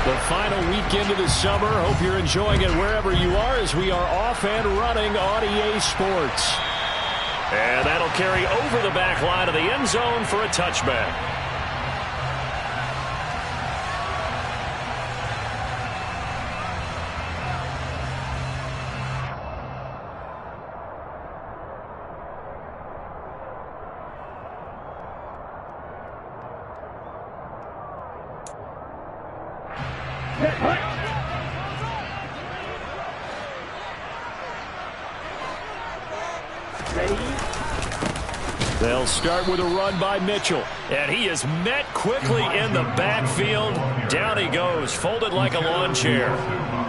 The final weekend of the summer. Hope you're enjoying it wherever you are as we are off and running on EA Sports. And that'll carry over the back line of the end zone for a touchback. They'll start with a run by Mitchell. And he is met quickly in the backfield. Down he goes, folded like a lawn chair.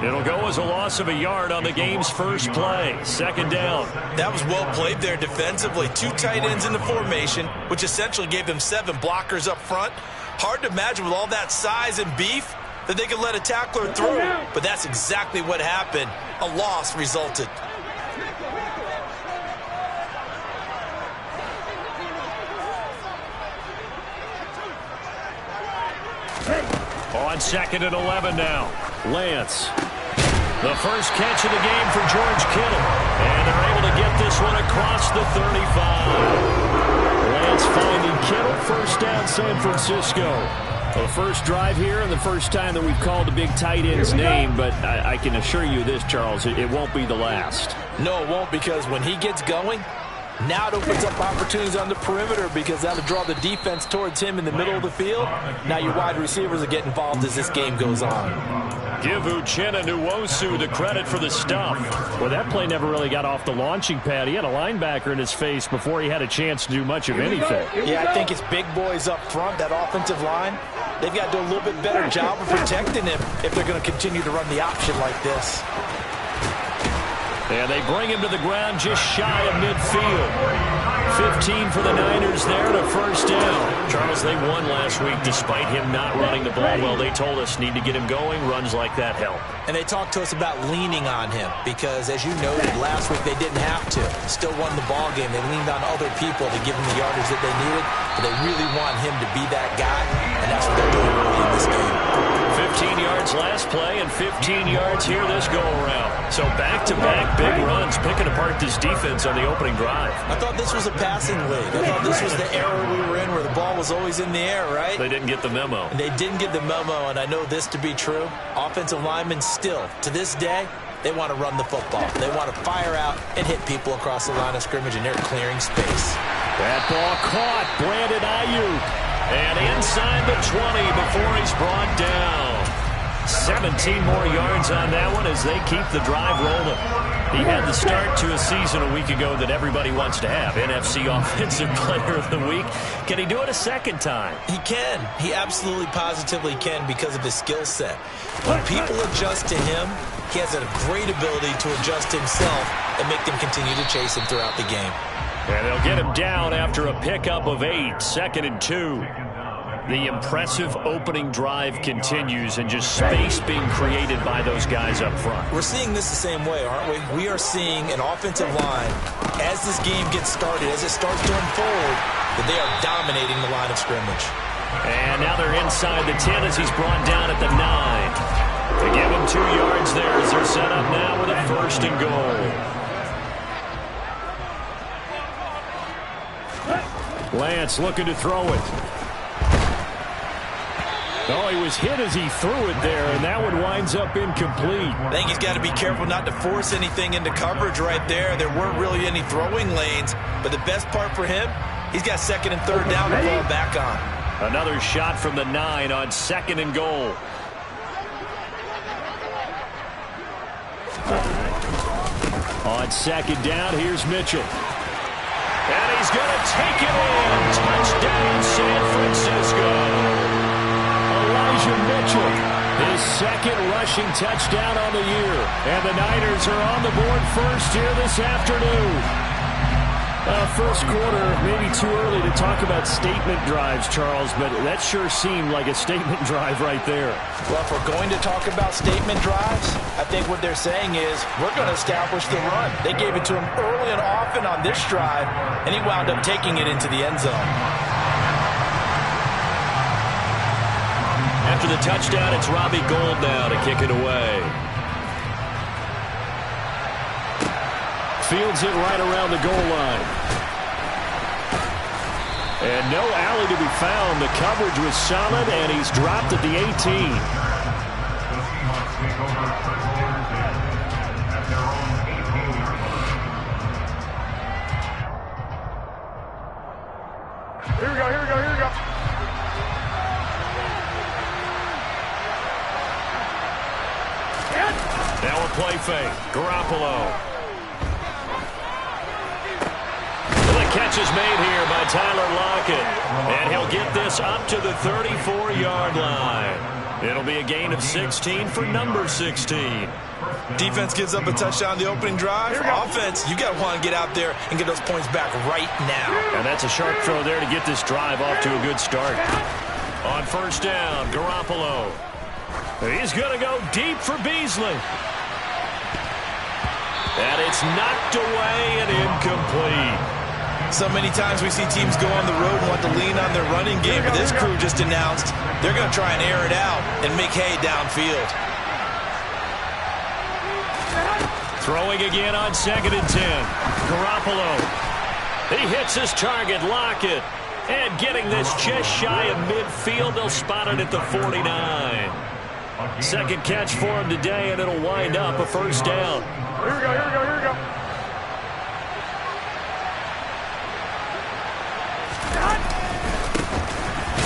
It'll go as a loss of a yard on the game's first play. Second down. That was well played there defensively. 2 tight ends in the formation, which essentially gave them 7 blockers up front. Hard to imagine with all that size and beef that they could let a tackler through. But that's exactly what happened. A loss resulted. On 2nd and 11 now. Lance. The first catch of the game for George Kittle. And they're able to get this one across the 35. Lance finding Kittle. First down, San Francisco. Well, the first drive here and the first time that we've called the big tight end's name, but I can assure you this, Charles, it won't be the last. No, it won't, because when he gets going, now it opens up opportunities on the perimeter because that'll draw the defense towards him in the middle of the field. Now your wide receivers will get involved as this game goes on. Give Uchenna Nwosu the credit for the stuff. Well, that play never really got off the launching pad. He had a linebacker in his face before he had a chance to do much of anything. Yeah, I think it's big boys up front, that offensive line. They've got to do a little bit better job of protecting him if they're going to continue to run the option like this. And they bring him to the ground just shy of midfield. 15 for the Niners there to first down. Charles, they won last week despite him not running the ball well. They told us need to get him going. Runs like that help. And they talked to us about leaning on him because, as you noted, last week they didn't have to. Still won the ball game. They leaned on other people to give him the yardage that they needed. But they really want him to be that guy, and that's what they're doing early in this game. 15 yards last play and 15 yards here this go-around. So back-to-back big runs, picking apart this defense on the opening drive. I thought this was a passing league. I thought this was the era we were in where the ball was always in the air, right? They didn't get the memo. And they didn't get the memo, and I know this to be true. Offensive linemen still, to this day, they want to run the football. They want to fire out and hit people across the line of scrimmage, and they're clearing space. That ball caught. Brandon Ayuk. And inside the 20 before he's brought down. 17 more yards on that one as they keep the drive rolling. He had the start to a season a week ago that everybody wants to have. NFC Offensive Player of the Week. Can he do it a second time? He can. He absolutely positively can because of his skill set. When people adjust to him, he has a great ability to adjust himself and make them continue to chase him throughout the game. And they'll get him down after a pickup of 8, 2nd and 2. The impressive opening drive continues and just space being created by those guys up front. We're seeing this the same way, aren't we? We are seeing an offensive line, as this game gets started, as it starts to unfold, that they are dominating the line of scrimmage. And now they're inside the 10 as he's brought down at the 9. They give him 2 yards there as they're set up now with a 1st and goal. Lance looking to throw it. Oh, he was hit as he threw it there, and that one winds up incomplete. I think he's got to be careful not to force anything into coverage right there. There weren't really any throwing lanes, but the best part for him, he's got 2nd and 3rd down to fall back on. Another shot from the 9 on 2nd and goal. On 2nd down, here's Mitchell. And he's going to take it in. Touchdown, San Francisco. Elijah Mitchell, his 2nd rushing touchdown on the year. And the Niners are on the board first here this afternoon. First quarter, maybe too early to talk about statement drives, Charles, but that sure seemed like a statement drive right there. Well, if we're going to talk about statement drives, I think what they're saying is we're going to establish the run. They gave it to him early and often on this drive, and he wound up taking it into the end zone. After the touchdown, it's Robbie Gould now to kick it away. Fields it right around the goal line. And no alley to be found. The coverage was solid, and he's dropped at the 18. Here we go, here we go, here we go. Now a play fake. Garoppolo. The catch is made here by Tyler Lockett. And he'll get this up to the 34-yard line. It'll be a gain of 16 for number 16. Defense gives up a touchdown the opening drive. Offense, you got to want to get out there and get those points back right now. And that's a sharp throw there to get this drive off to a good start. On first down, Garoppolo. He's going to go deep for Beasley. And it's knocked away and incomplete. So many times we see teams go on the road and want to lean on their running game, but this crew just announced they're going to try and air it out and make hay downfield. Throwing again on 2nd and 10. Garoppolo. He hits his target, Lockett. And getting this just shy of midfield, they'll spot it at the 49. Second catch for him today, and it'll wind up a first down. Here we go, here we go, here we go.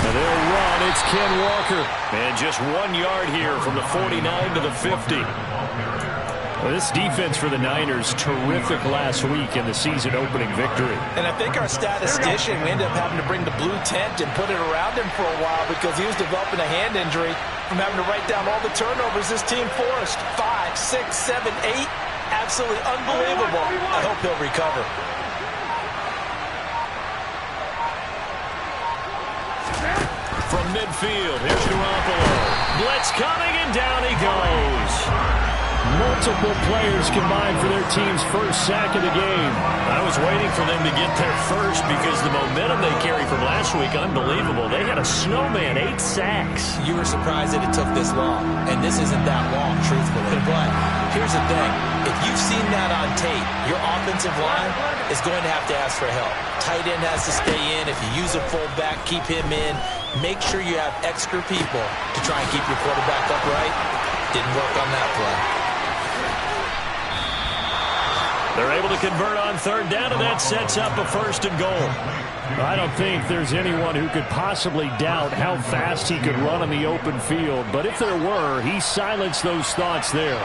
And they'll run. It's Ken Walker. And just 1 yard here from the 49 to the 50. Well, this defense for the Niners, terrific last week in the season-opening victory. And I think our statistician, we ended up having to bring the blue tent and put it around him for a while because he was developing a hand injury from having to write down all the turnovers this team forced. 5, 6, 7, 8. Absolutely unbelievable. I hope he'll recover. From midfield, here's Garoppolo. Blitz coming, and down he goes. Multiple players combined for their team's first sack of the game. I was waiting for them to get their first because the momentum they carry from last week, unbelievable. They had a snowman, 8 sacks. You were surprised that it took this long, and this isn't that long, truthfully. But here's the thing. If you've seen that on tape, your offensive line is going to have to ask for help. Tight end has to stay in. If you use a fullback, keep him in. Make sure you have extra people to try and keep your quarterback upright. Didn't work on that play. They're able to convert on third down, and that sets up a 1st and goal. I don't think there's anyone who could possibly doubt how fast he could run on the open field. But if there were, he silenced those thoughts there.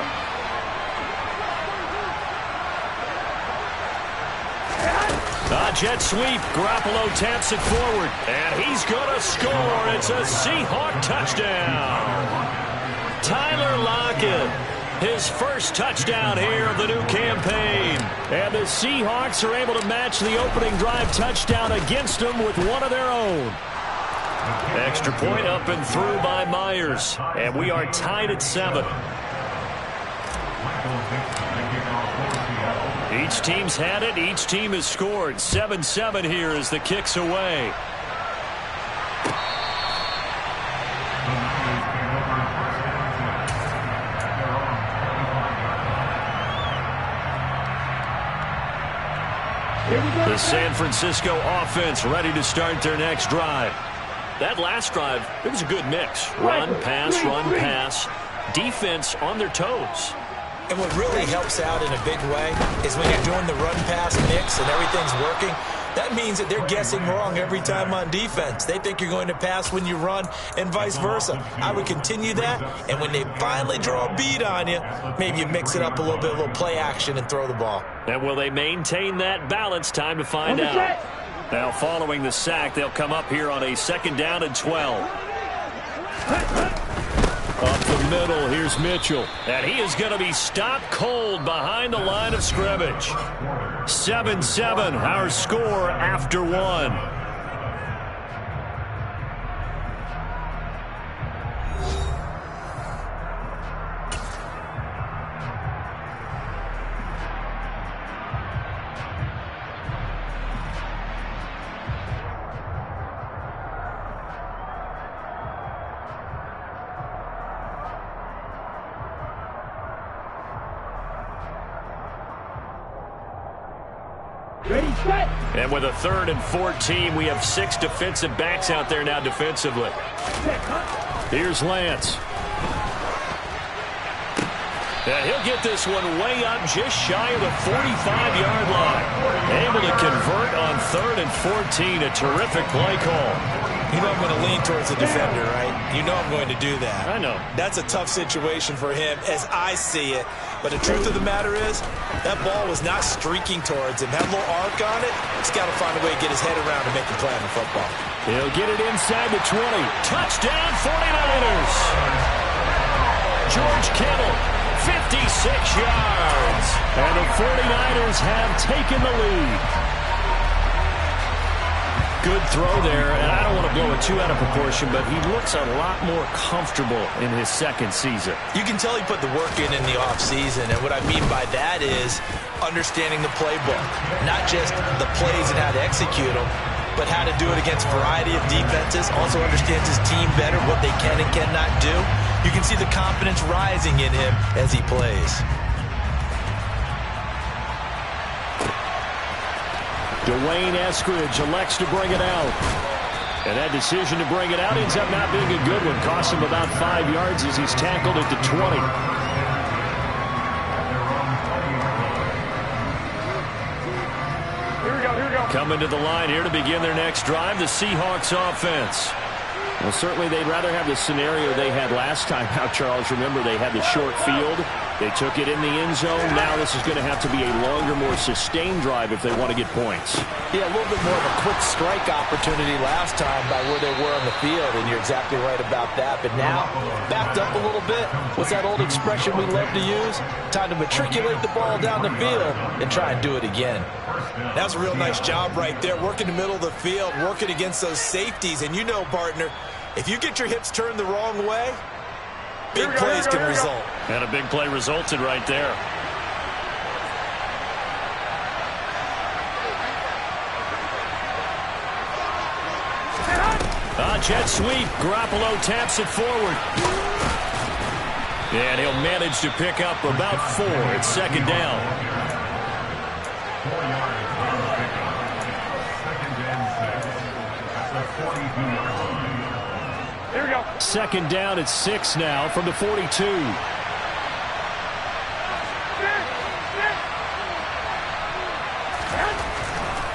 Jet sweep. Garoppolo taps it forward. And he's going to score. It's a Seahawk touchdown. Tyler Lockett. His first touchdown here of the new campaign. And the Seahawks are able to match the opening drive touchdown against them with one of their own. Extra point up and through by Myers. And we are tied at 7. Each team's had it. Each team has scored. 7-7 here as the kick's away. The San Francisco offense ready to start their next drive. That last drive, it was a good mix. Run, pass. Defense on their toes. And what really helps out in a big way is when you're doing the run-pass mix and everything's working, that means that they're guessing wrong every time on defense. They think you're going to pass when you run and vice versa. I would continue that, and when they finally draw a beat on you, maybe you mix it up a little play action and throw the ball. And will they maintain that balance? Time to find out. Now, following the sack, they'll come up here on a 2nd down and 12. Up the middle, here's Mitchell. And he is going to be stopped cold behind the line of scrimmage. 7-7, our score after 1. Ready, set. And with a 3rd and 14, we have 6 defensive backs out there now defensively. Here's Lance. And he'll get this one way up just shy of the 45-yard line. Able to convert on 3rd and 14. A terrific play call. You know I'm going to lean towards the defender, right? You know I'm going to do that. I know. That's a tough situation for him as I see it. But the truth of the matter is, that ball was not streaking towards him. Had a little arc on it. He's got to find a way to get his head around to make a play on the football. He'll get it inside the 20. Touchdown 49ers. George Kittle, 56 yards. And the 49ers have taken the lead. Good throw there, and I don't want to blow it too out of proportion, but he looks a lot more comfortable in his 2nd season. You can tell he put the work in the offseason, and what I mean by that is understanding the playbook. Not just the plays and how to execute them, but how to do it against a variety of defenses. Also understands his team better, what they can and cannot do. You can see the confidence rising in him as he plays. Dwayne Eskridge elects to bring it out. And that decision to bring it out ends up not being a good one. Costs him about 5 yards as he's tackled at the 20. Here we go, here we go. Coming to the line here to begin their next drive, the Seahawks offense. Well, certainly they'd rather have the scenario they had last time out, Charles. Remember, they had the short field. They took it in the end zone. Now this is going to have to be a longer, more sustained drive if they want to get points. Yeah, a little bit more of a quick strike opportunity last time by where they were on the field, and you're exactly right about that. But now, backed up a little bit. What's that old expression we love to use? Time to matriculate the ball down the field and try and do it again. That's a real nice job right there, working the middle of the field, working against those safeties. And you know, partner, if you get your hips turned the wrong way, big plays can result. And a big play resulted right there. Jet sweep. Garoppolo taps it forward. And he'll manage to pick up about 4. It's 2nd down. Here we go. 2nd down at 6 now from the 42.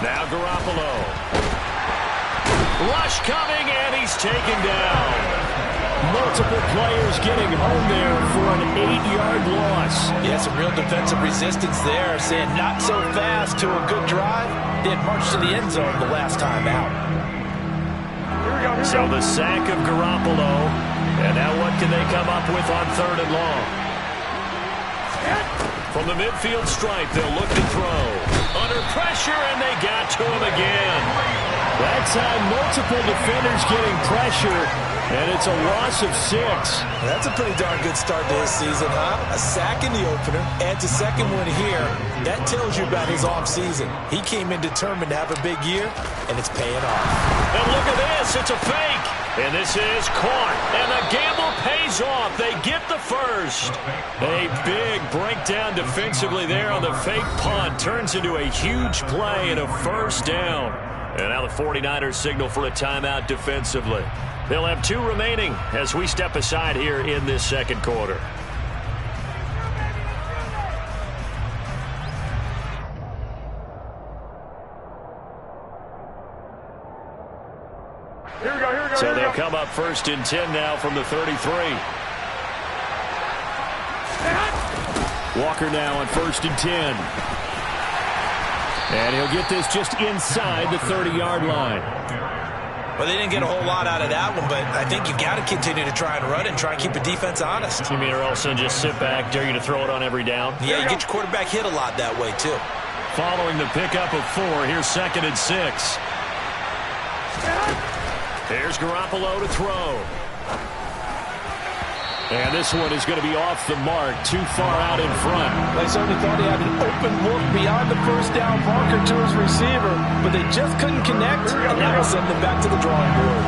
Now Garoppolo. Rush coming, and he's taken down. Multiple players getting home there for an 8-yard loss. Yeah, some real defensive resistance there, saying not so fast to a good drive. They had marched to the end zone the last time out. So the sack of Garoppolo. And now what can they come up with on 3rd and long? From the midfield stripe, they'll look to throw. Under pressure, and they got to him again. That time, multiple defenders getting pressure, and it's a loss of 6. That's a pretty darn good start to his season, huh? A sack in the opener, adds a 2nd one here. That tells you about his offseason. He came in determined to have a big year, and it's paying off. And look at this, it's a fake. And this is caught, and the gamble pays off. They get the first. A big breakdown defensively there on the fake punt. Turns into a huge play and a 1st down. And now the 49ers signal for a timeout defensively. They'll have 2 remaining as we step aside here in this 2nd quarter. Here we go, here we go. So they'll come up 1st and 10 now from the 33. Walker now on 1st and 10. And he'll get this just inside the 30-yard line. Well, they didn't get a whole lot out of that one, but I think you've got to continue to try and run and try and keep the defense honest. You mean or else just sit back, dare you to throw it on every down? Yeah, you get your quarterback hit a lot that way, too. Following the pickup of 4, here's 2nd and 6. Here's Garoppolo to throw. And this one is going to be off the mark, too far out in front. They certainly thought he had an open look beyond the 1st down marker to his receiver, but they just couldn't connect, and that will send them back to the drawing board.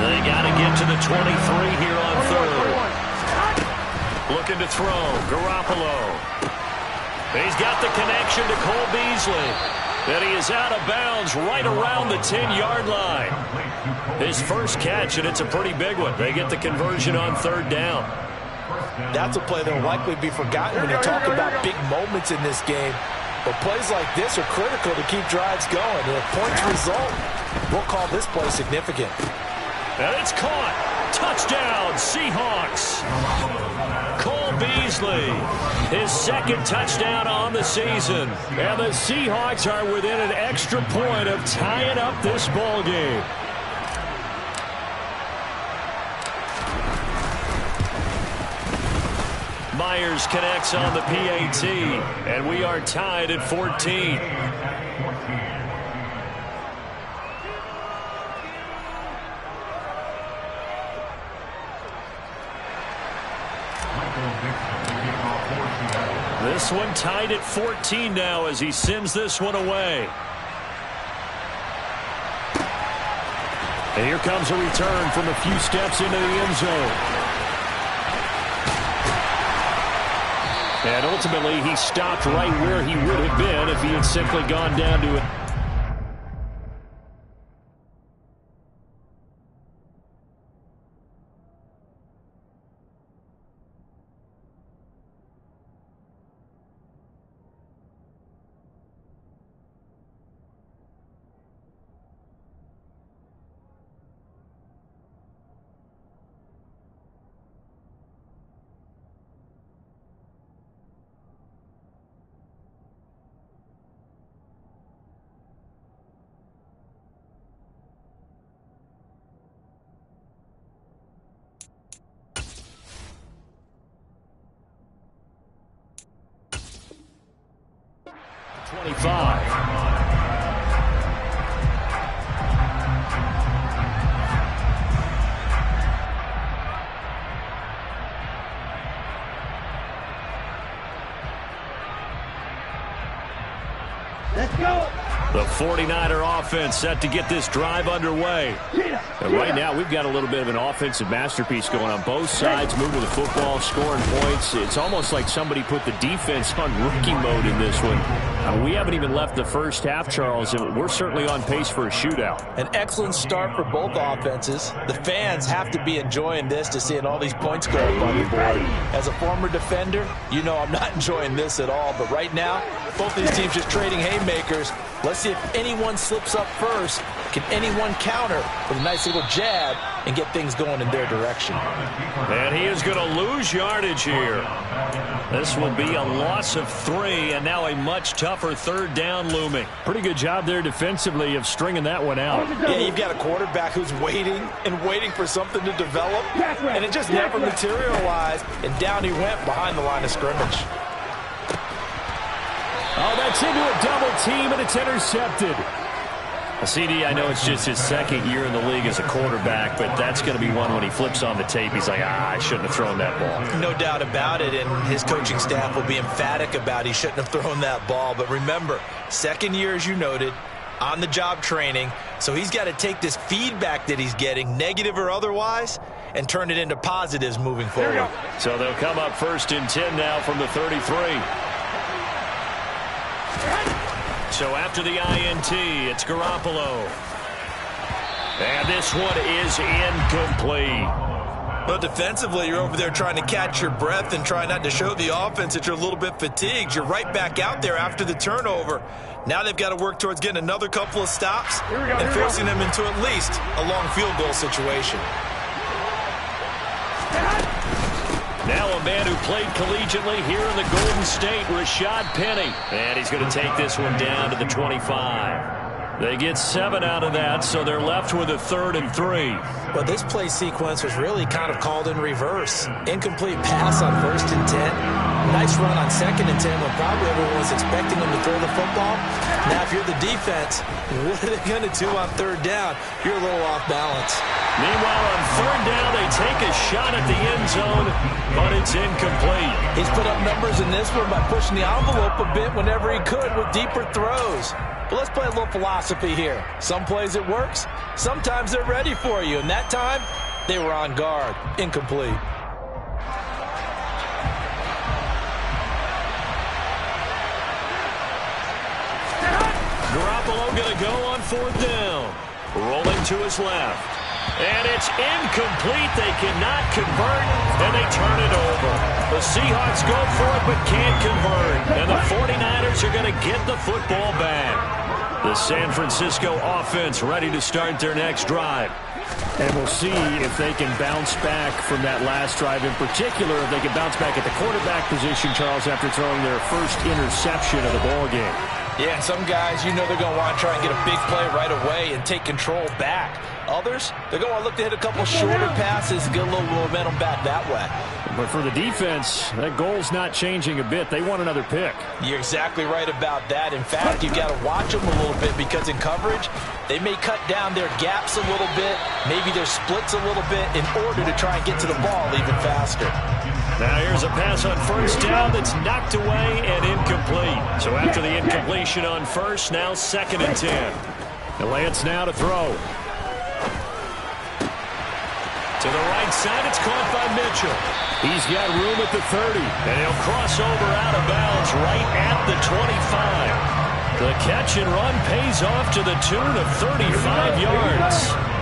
They got to get to the 23 here on 3rd. Looking to throw, Garoppolo. He's got the connection to Cole Beasley. And he is out of bounds right around the 10-yard line. His first catch, and it's a pretty big one. They get the conversion on third down. That's a play that will likely be forgotten when you talk about big moments in this game. But plays like this are critical to keep drives going. And if points result, we'll call this play significant. And it's caught. Touchdown, Seahawks. Cole Beasley, his second touchdown on the season. And the Seahawks are within an extra point of tying up this ball game. Myers connects on the PAT, and we are tied at 14. This one tied at 14 now as he sends this one away. And here comes a return from a few steps into the end zone. And ultimately, he stopped right where he would have been if he had simply gone down to it. Let's go. The 49er offense set to get this drive underway. And right now, we've got a little bit of an offensive masterpiece going on both sides, moving the football, scoring points. It's almost like somebody put the defense on rookie mode in this one. We haven't even left the first half, Charles, and we're certainly on pace for a shootout. An excellent start for both offenses. The fans have to be enjoying this to seeing all these points go up on the board. As a former defender, you know I'm not enjoying this at all. But right now, both of these teams just trading haymakers. Let's see if anyone slips up first. Can anyone counter with a nice little jab and get things going in their direction? And he is going to lose yardage here. This will be a loss of 3, and now a much tougher third down looming. Pretty good job there defensively of stringing that one out. Yeah, you've got a quarterback who's waiting and waiting for something to develop, and it just never materialized, and down he went behind the line of scrimmage. Oh, that's into a double team, and it's intercepted. CD, I know it's just his second year in the league as a quarterback, but that's going to be one when he flips on the tape. He's like, I shouldn't have thrown that ball. No doubt about it, and his coaching staff will be emphatic about he shouldn't have thrown that ball. But remember, second year, as you noted, on-the-job training, so he's got to take this feedback that he's getting, negative or otherwise, and turn it into positives moving forward. So they'll come up 1st and 10 now from the 33. So after the INT, it's Garoppolo. And this one is incomplete. Well, defensively, you're over there trying to catch your breath and try not to show the offense that you're a little bit fatigued. You're right back out there after the turnover. Now they've got to work towards getting another couple of stops and forcing them into at least a long field goal situation. Now a man who played collegiately here in the Golden State, Rashad Penny. And he's going to take this one down to the 25. They get 7 out of that, so they're left with a 3rd and 3. Well, this play sequence was really kind of called in reverse. Incomplete pass on 1st and 10. Nice run on 2nd and 10 when probably everyone was expecting them to throw the football. Now, if you're the defense, what are they going to do on 3rd down? You're a little off balance. Meanwhile, on 3rd down, they take a shot at the end zone, but it's incomplete. He's put up numbers in this one by pushing the envelope a bit whenever he could with deeper throws. But let's play a little philosophy here. Some plays it works. Sometimes they're ready for you. And that time, they were on guard. Incomplete. Garoppolo going to go on 4th down. Rolling to his left. And it's incomplete. They cannot convert, and they turn it over. The Seahawks go for it but can't convert. And the 49ers are going to get the football back. The San Francisco offense ready to start their next drive. And we'll see if they can bounce back from that last drive. In particular, if they can bounce back at the quarterback position, Charles, after throwing their first interception of the ball game. Yeah, and some guys, you know they're going to want to try and get a big play right away and take control back. Others, they're going to look to hit a couple shorter passes and get a little momentum back that way. But for the defense, that goal's not changing a bit. They want another pick. You're exactly right about that. In fact, you've got to watch them a little bit because in coverage, they may cut down their gaps a little bit, maybe their splits a little bit in order to try and get to the ball even faster. Now here's a pass on 1st down that's knocked away and incomplete. So after the incompletion on 1st, now 2nd and 10. And Lance now to throw. To the right side, it's caught by Mitchell. He's got room at the 30, and he'll cross over out of bounds right at the 25. The catch and run pays off to the tune of 35 yards.